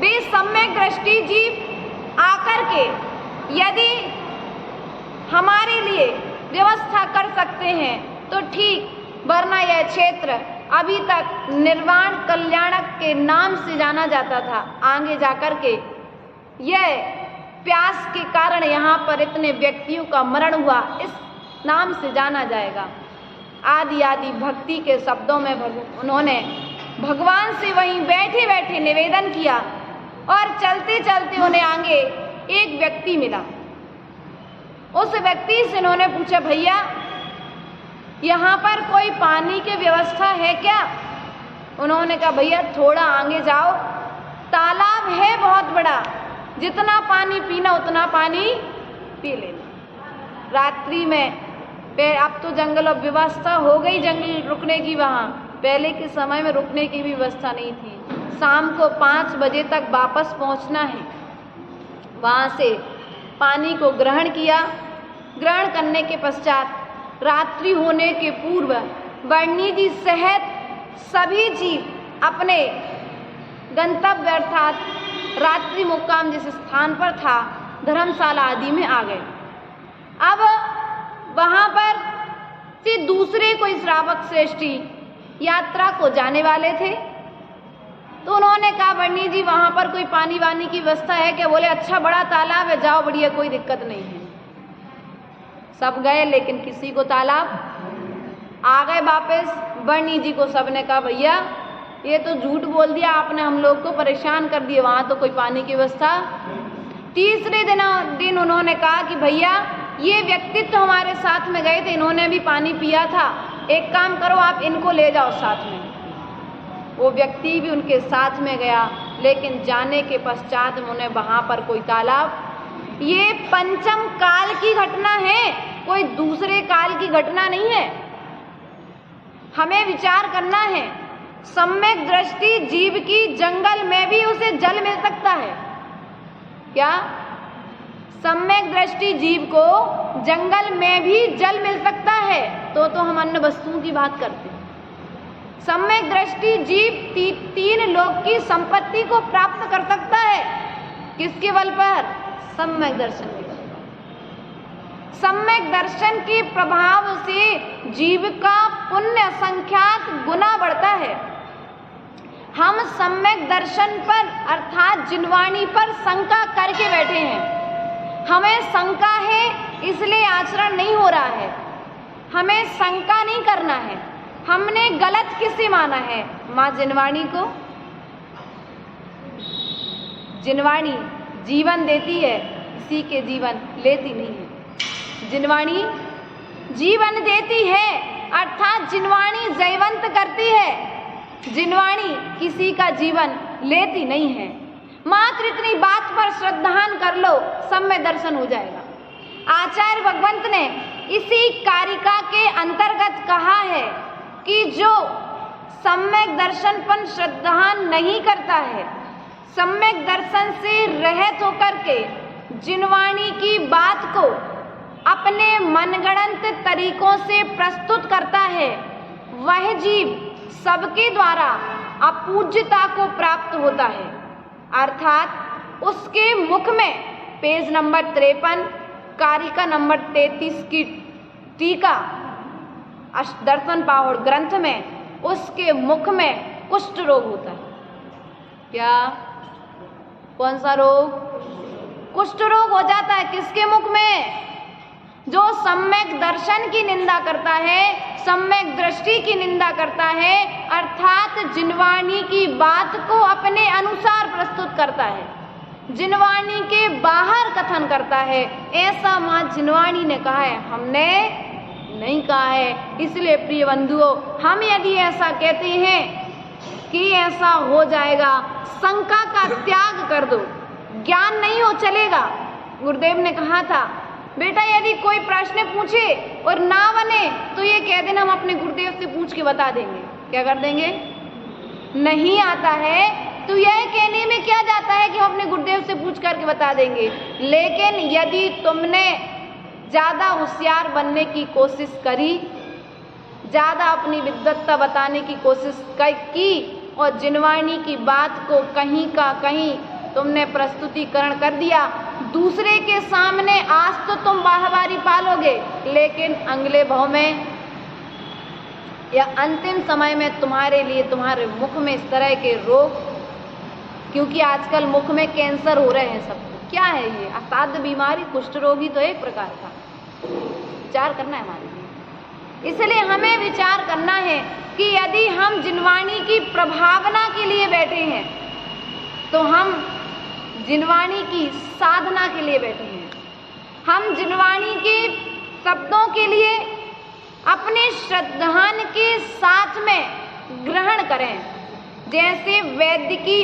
A: वे सम्यक दृष्टि जीव आकर के यदि हमारे लिए व्यवस्था कर सकते हैं तो ठीक, वरना यह क्षेत्र अभी तक निर्वाण कल्याणक के नाम से जाना जाता था। आगे जाकर के यह प्यास के कारण यहाँ पर इतने व्यक्तियों का मरण हुआ, इस नाम से जाना जाएगा। आदि आदि भक्ति के शब्दों में उन्होंने भगवान से वहीं बैठे बैठे निवेदन किया, और चलते चलते उन्हें आगे एक व्यक्ति मिला। उस व्यक्ति से उन्होंने पूछा, भैया यहाँ पर कोई पानी की व्यवस्था है क्या? उन्होंने कहा, भैया थोड़ा आगे जाओ, तालाब है बहुत बड़ा, जितना पानी पीना उतना पानी पी लेना। रात्रि में अब तो जंगल और व्यवस्था हो गई जंगल रुकने की, वहाँ पहले के समय में रुकने की भी व्यवस्था नहीं थी। शाम को 5 बजे तक वापस पहुँचना है। वहाँ से पानी को ग्रहण किया। ग्रहण करने के पश्चात रात्रि होने के पूर्व वर्णी जी सहित सभी जीव अपने गंतव्य अर्थात रात्रि मुक्काम जिस स्थान पर था, धर्मशाला आदि में आ गए। अब वहाँ पर से दूसरे कोई श्रावक श्रेष्ठी यात्रा को जाने वाले थे, तो उन्होंने कहा, वर्णी जी वहाँ पर कोई पानी वानी की व्यवस्था है क्या? बोले, अच्छा बड़ा तालाब है, जाओ, बढ़िया, कोई दिक्कत नहीं है। सब गए, लेकिन किसी को तालाब आ गए वापस। वर्णी जी को सबने कहा, भैया ये तो झूठ बोल दिया आपने, हम लोग को परेशान कर दिए, वहाँ तो कोई पानी की व्यवस्था। तीसरे दिन उन्होंने कहा कि भैया ये व्यक्तित्व हमारे साथ में गए थे, इन्होंने भी पानी पिया था, एक काम करो आप इनको ले जाओ साथ में। वो व्यक्ति भी उनके साथ में गया, लेकिन जाने के पश्चात उन्हें वहाँ पर कोई तालाब, ये पंचम काल की घटना है। कोई दूसरे काल की घटना नहीं है। हमें विचार करना है, सम्यक दृष्टि जीव की जंगल में भी उसे जल मिल सकता है। क्या? सम्यक दृष्टि जीव को जंगल में भी जल मिल सकता है। तो हम अन्य वस्तुओं की बात करते हैं। सम्यक दृष्टि जीव तीन लोक की संपत्ति को प्राप्त कर सकता है। किसके बल पर? सम्यक दर्शन के बल पर। सम्यक दर्शन के प्रभाव से जीव का पुण्य असंख्यात गुना बढ़ता है। हम सम्यक दर्शन पर अर्थात जिनवाणी पर शंका करके बैठे हैं। हमें शंका है इसलिए आचरण नहीं हो रहा है। हमें शंका नहीं करना है। हमने गलत किसे माना है? माँ जिनवाणी को। जिनवाणी जीवन देती है, किसी के जीवन लेती नहीं है। जिनवाणी जीवन देती है अर्थात जिनवाणी जयवंत करती है। जिनवाणी किसी का जीवन लेती नहीं है। मात्र इतनी बात पर श्रद्धान कर लो, सम्यक दर्शन हो जाएगा। आचार्य भगवंत ने इसी कारिका के अंतर्गत कहा है कि जो सम्यक दर्शन पर श्रद्धान नहीं करता है, सम्यक दर्शन से रहित होकर के जिनवाणी की बात को अपने मनगढ़ंत तरीकों से प्रस्तुत करता है, वह जीव सबके द्वारा अपूज्यता को प्राप्त होता है। अर्थात उसके मुख में पेज नंबर 53 कारिका नंबर 33 की टीका दर्शन पाहुड़ ग्रंथ में उसके मुख में कुष्ठ रोग होता है। क्या? कौन सा रोग? कुष्ठ रोग हो जाता है। किसके मुख में? जो सम्यक दर्शन की निंदा करता है, सम्यक दृष्टि की निंदा करता है, अर्थात जिनवाणी की बात को अपने अनुसार प्रस्तुत करता है, जिनवाणी के बाहर कथन करता है। ऐसा माँ जिनवाणी ने कहा है, हमने नहीं कहा है। इसलिए प्रिय बंधुओं, हम यदि ऐसा कहते हैं कि ऐसा हो जाएगा, शंका का त्याग कर दो। ज्ञान नहीं हो चलेगा। गुरुदेव ने कहा था, बेटा यदि कोई प्रश्न पूछे और ना बने तो ये कह देना हम अपने गुरुदेव से पूछ के बता देंगे। क्या कर देंगे? नहीं आता है तो यह कहने में क्या जाता है कि हम अपने गुरुदेव से पूछ करके बता देंगे। लेकिन यदि तुमने ज़्यादा होशियार बनने की कोशिश करी, ज़्यादा अपनी विद्वत्ता बताने की कोशिश की और जिनवाणी की बात को कहीं का कहीं तुमने प्रस्तुतिकरण कर दिया, दूसरे के सामने आज तो तुम बाहवारी पालोगे, लेकिन अगले भाव में या अंतिम समय में तुम्हारे लिए तुम्हारे मुख में इस तरह के रोग, क्योंकि आजकल मुख में कैंसर हो रहे हैं सबको। क्या है ये? असाध्य बीमारी, कुष्ठ रोगी तो एक प्रकार का। विचार करना है हमारे लिए। इसलिए हमें विचार करना है कि यदि हम जिनवाणी की प्रभावना के लिए बैठे हैं तो हम जिनवाणी की साधना के लिए बैठे हैं। हम जिनवाणी के शब्दों के लिए अपने श्रद्धान के साथ में ग्रहण करें। जैसे वैद्य की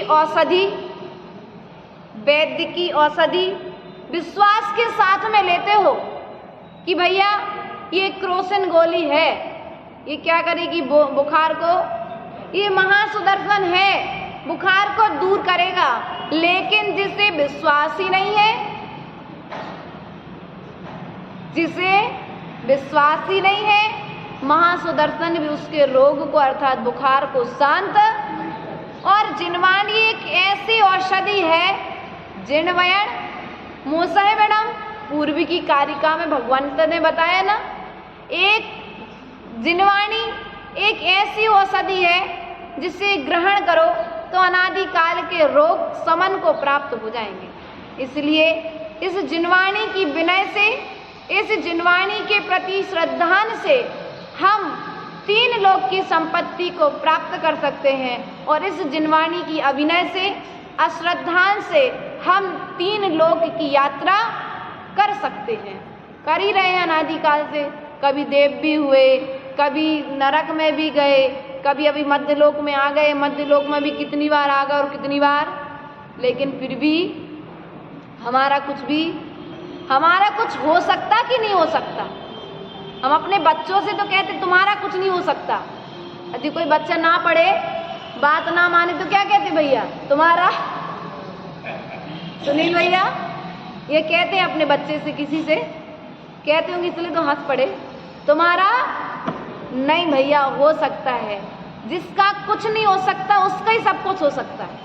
A: औषधि विश्वास के साथ में लेते हो कि भैया ये क्रोसिन गोली है, ये क्या करेगी बुखार को, ये महासुदर्शन है, बुखार को दूर करेगा। लेकिन जिसे विश्वास ही नहीं है, जिसे विश्वास ही नहीं है, महासुदर्शन भी उसके रोग को अर्थात बुखार को शांत। और जिनवाणी एक ऐसी औषधि है, जिनवयण मोसह मैडम पूर्वी की कारिका में भगवंत ने बताया ना, एक जिनवाणी एक ऐसी औषधि है जिसे ग्रहण करो तो अनादिकाल के रोग समन को प्राप्त हो जाएंगे। इसलिए इस जिनवाणी की विनय से, इस जिनवाणी के प्रति श्रद्धान से हम 3 लोक की संपत्ति को प्राप्त कर सकते हैं। और इस जिनवाणी की अभिनय से, अश्रद्धान से हम 3 लोक की यात्रा कर सकते हैं, कर ही रहे हैं अनादिकाल से। कभी देव भी हुए, कभी नरक में भी गए, कभी अभी मध्यलोक में आ गए, मध्यलोक में भी कितनी बार आ गए और कितनी बार। लेकिन फिर भी हमारा कुछ हो सकता कि नहीं हो सकता? हम अपने बच्चों से तो कहते तुम्हारा कुछ नहीं हो सकता। यदि कोई बच्चा ना पढ़े, बात ना माने तो क्या कहते भैया, तुम्हारा। सुनील भैया ये कहते हैं अपने बच्चे से, किसी से कहते होंगे इसलिए तो हंस पड़े, तुम्हारा नहीं भैया हो सकता है। जिसका कुछ नहीं हो सकता उसका ही सब कुछ हो सकता है।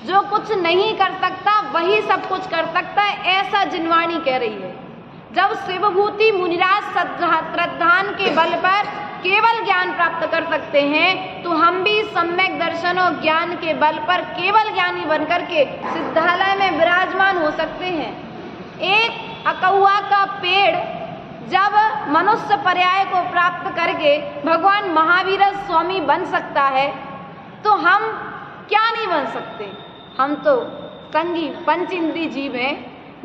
A: जो कुछ नहीं कर सकता वही सब कुछ कर सकता है, ऐसा जिनवाणी कह रही है। जब शिवभूति मुनिराज श्रद्धान के बल पर केवल ज्ञान प्राप्त कर सकते हैं, तो हम भी सम्यक दर्शन और ज्ञान के बल पर केवल ज्ञानी बनकर के सिद्धालय में विराजमान हो सकते हैं। एक अकौआ का पेड़ जब मनुष्य पर्याय को प्राप्त करके भगवान महावीर स्वामी बन सकता है, तो हम क्या नहीं बन सकते। हम तो संगी पंचेंद्रिय जीव हैं,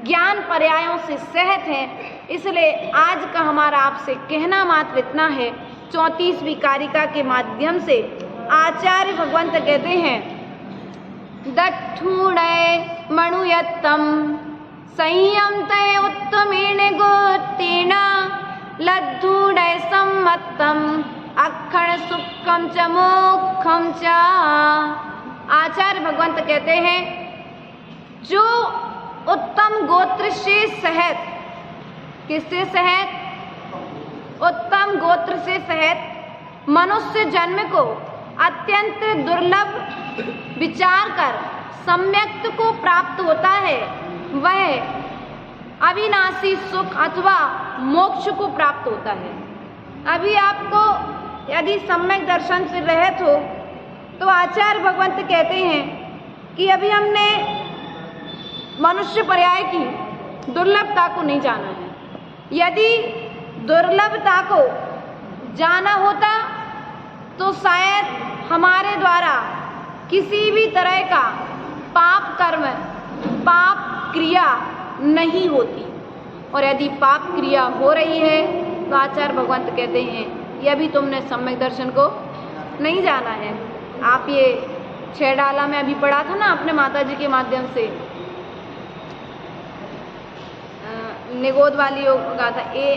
A: ज्ञान पर्यायों से सहत हैं। इसलिए आज का हमारा आपसे कहना मात्र इतना है। 34वीं कारिका के माध्यम से आचार्य भगवंत कहते हैं, दठूणय मणुयत्तम संयम तय उत्तमेन गोत्तेन लद्धूणय सम्मत्तम अक्षण सुखम च मोक्षम च। आचार्य भगवंत कहते हैं, जो उत्तम गोत्र से सहत, किससे सहत, उत्तम गोत्र से सहत मनुष्य जन्म को अत्यंत दुर्लभ विचार कर सम्यक्त को प्राप्त होता है, वह अविनाशी सुख अथवा मोक्ष को प्राप्त होता है। अभी आपको यदि सम्यक दर्शन से रहित हो तो आचार्य भगवंत कहते हैं कि अभी हमने मनुष्य पर्याय की दुर्लभता को नहीं जाना है। यदि दुर्लभता को जाना होता तो शायद हमारे द्वारा किसी भी तरह का पाप कर्म, पाप क्रिया नहीं होती। और यदि पाप क्रिया हो रही है तो आचार्य भगवंत कहते हैं, ये अभी तुमने सम्यक दर्शन को नहीं जाना है। आप ये 6 डाला में अभी पढ़ा था ना अपने माता जी के माध्यम से, निगोद वाली का था, ए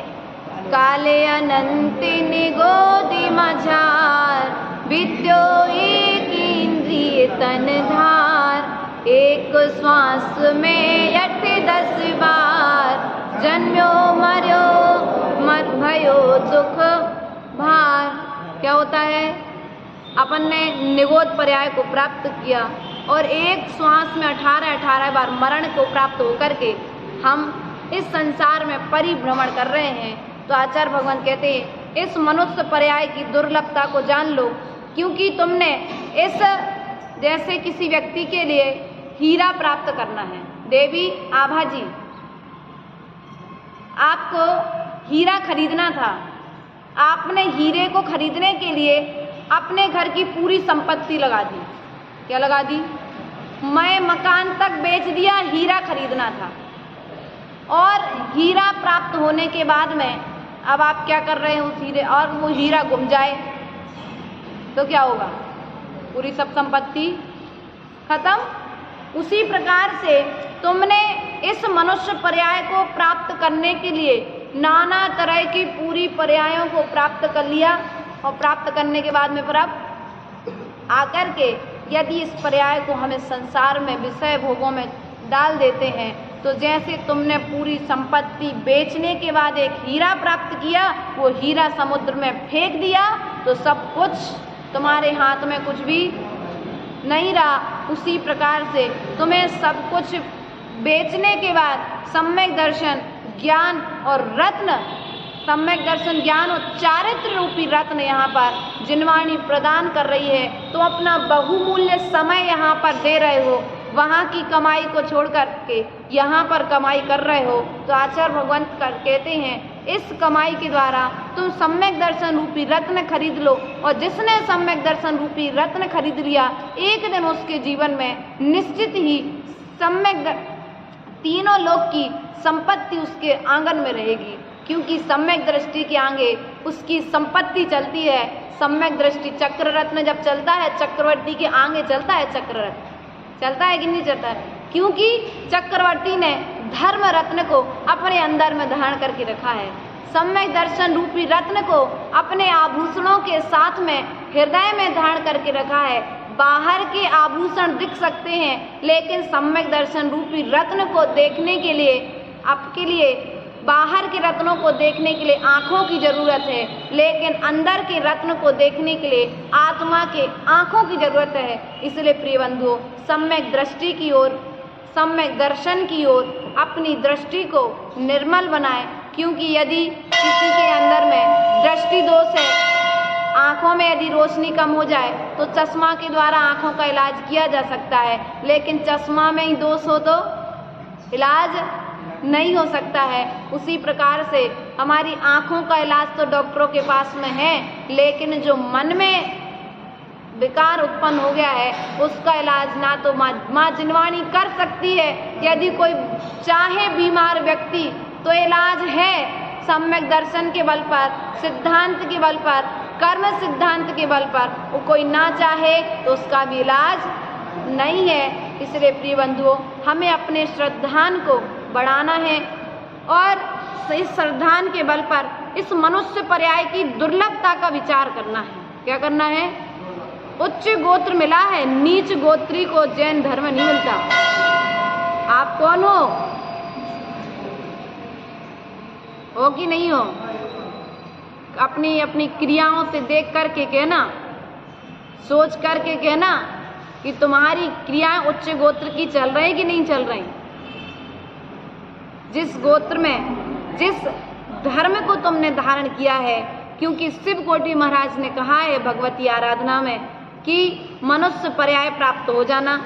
A: काले अनंत निगोदी मझार विद्यो एक इंद्रिय तन धार, एक श्वास में 8-10 बार जन्म्यो मर्यो मत भयो दुख भार। क्या होता है, अपन ने निगोद पर्याय को प्राप्त किया और एक श्वास में 18 बार मरण को प्राप्त होकर के हम इस संसार में परिभ्रमण कर रहे हैं। तो आचार्य भगवान कहते हैं, इस मनुष्य पर्याय की दुर्लभता को जान लो, क्योंकि तुमने इस जैसे किसी व्यक्ति के लिए हीरा प्राप्त करना है। देवी आभा जी, आपको हीरा खरीदना था, आपने हीरे को खरीदने के लिए अपने घर की पूरी संपत्ति लगा दी। क्या लगा दी, मैं मकान तक बेच दिया, हीरा खरीदना था। और हीरा प्राप्त होने के बाद में अब आप क्या कर रहे हैं उस हीरे, और वो हीरा गुम जाए तो क्या होगा, पूरी सब संपत्ति खत्म। उसी प्रकार से तुमने इस मनुष्य पर्याय को प्राप्त करने के लिए नाना तरह की पूरी पर्यायों को प्राप्त कर लिया, और प्राप्त करने के बाद में फिर अब आकर के यदि इस पर्याय को हमें संसार में विषय भोगों में डाल देते हैं, तो जैसे तुमने पूरी संपत्ति बेचने के बाद एक हीरा प्राप्त किया, वो हीरा समुद्र में फेंक दिया तो सब कुछ तुम्हारे हाथ में कुछ भी नहीं रहा। उसी प्रकार से तुम्हें सब कुछ बेचने के बाद सम्यक दर्शन, ज्ञान और रत्न, सम्यक दर्शन, ज्ञान और चारित्र रूपी रत्न यहाँ पर जिनवाणी प्रदान कर रही है। तो अपना बहुमूल्य समय यहाँ पर दे रहे हो, वहाँ की कमाई को छोड़ कर के यहाँ पर कमाई कर रहे हो। तो आचार्य भगवंत कहते हैं, इस कमाई के द्वारा तुम सम्यक दर्शन रूपी रत्न खरीद लो, और जिसने सम्यक दर्शन रूपी रत्न खरीद लिया, एक दिन उसके जीवन में निश्चित ही सम्यक तीनों लोक की संपत्ति उसके आंगन में रहेगी, क्योंकि सम्यक दृष्टि के आगे उसकी संपत्ति चलती है। सम्यक दृष्टि चक्र रत्न जब चलता है, चक्रवर्ती के आगे चलता है चक्र रत्न, चलता है कि नहीं चलता है, क्योंकि चक्रवर्ती ने धर्म रत्न को अपने अंदर में धारण करके रखा है। सम्यक दर्शन रूपी रत्न को अपने आभूषणों के साथ में हृदय में धारण करके रखा है। बाहर के आभूषण दिख सकते हैं, लेकिन सम्यक दर्शन रूपी रत्न को देखने के लिए आपके लिए बाहर के रत्नों को देखने के लिए आँखों की जरूरत है, लेकिन अंदर के रत्न को देखने के लिए आत्मा के आँखों की जरूरत है। इसलिए प्रिय बंधुओं, सम्यक दृष्टि की ओर, सम्यक दर्शन की ओर अपनी दृष्टि को निर्मल बनाएं, क्योंकि यदि किसी के अंदर में दृष्टि दोष है, आँखों में यदि रोशनी कम हो जाए तो चश्मा के द्वारा आँखों का इलाज किया जा सकता है, लेकिन चश्मा में ही दोष हो तो इलाज नहीं हो सकता है। उसी प्रकार से हमारी आँखों का इलाज तो डॉक्टरों के पास में है, लेकिन जो मन में विकार उत्पन्न हो गया है उसका इलाज ना तो माँ जिनवाणी कर सकती है। यदि कोई चाहे बीमार व्यक्ति तो इलाज है सम्यक दर्शन के बल पर, सिद्धांत के बल पर, कर्म सिद्धांत के बल पर। वो कोई ना चाहे तो उसका भी इलाज नहीं है। इसलिए प्रिय बंधुओं, हमें अपने श्रद्धान को बढ़ाना है और इस श्रद्धान के बल पर इस मनुष्य पर्याय की दुर्लभता का विचार करना है। क्या करना है? उच्च गोत्र मिला है, नीच गोत्री को जैन धर्म नहीं मिलता। आप कौन हो कि नहीं हो? अपनी अपनी क्रियाओं से देख करके कहना, सोच करके कहना कि तुम्हारी क्रियाएं उच्च गोत्र की चल रही कि नहीं चल रही। जिस गोत्र में जिस धर्म को तुमने धारण किया है, क्योंकि शिव कोटि महाराज ने कहा है भगवती आराधना में कि मनुष्य पर्याय प्राप्त हो जाना,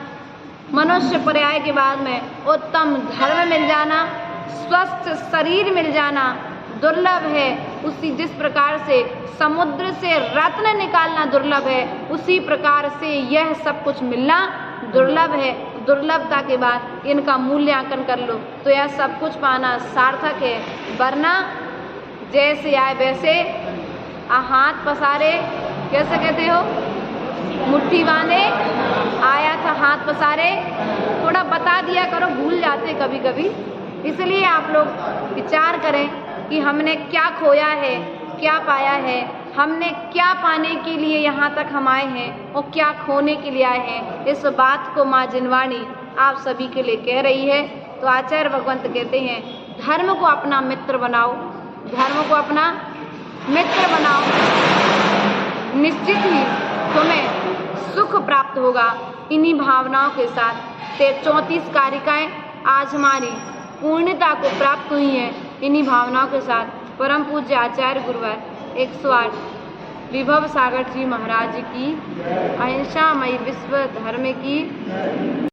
A: मनुष्य पर्याय के बाद में उत्तम धर्म मिल जाना, स्वस्थ शरीर मिल जाना दुर्लभ है। उसी जिस प्रकार से समुद्र से रत्न निकालना दुर्लभ है, उसी प्रकार से यह सब कुछ मिलना दुर्लभ है। दुर्लभता के बाद इनका मूल्यांकन कर लो तो यह सब कुछ पाना सार्थक है, वरना जैसे आए वैसे हाथ पसारे, कैसे कहते हो, मुट्ठी बांधे आया था हाथ पसारे। थोड़ा बता दिया करो, भूल जाते कभी कभी। इसलिए आप लोग विचार करें कि हमने क्या खोया है, क्या पाया है, हमने क्या पाने के लिए यहाँ तक हम आए हैं और क्या खोने के लिए आए हैं। इस बात को माँ जिनवाणी आप सभी के लिए कह रही है। तो आचार्य भगवंत कहते हैं, धर्म को अपना मित्र बनाओ, धर्म को अपना मित्र बनाओ, निश्चित ही तुम्हें सुख प्राप्त होगा। इन्हीं भावनाओं के साथ 34 कारिकाएं आज हमारी पूर्णता को प्राप्त हुई हैं। इन्हीं भावनाओं के साथ परम पूज्य आचार्य गुरुवर 108 विभव सागर जी महाराज की अहिंसामयी विश्व धर्म की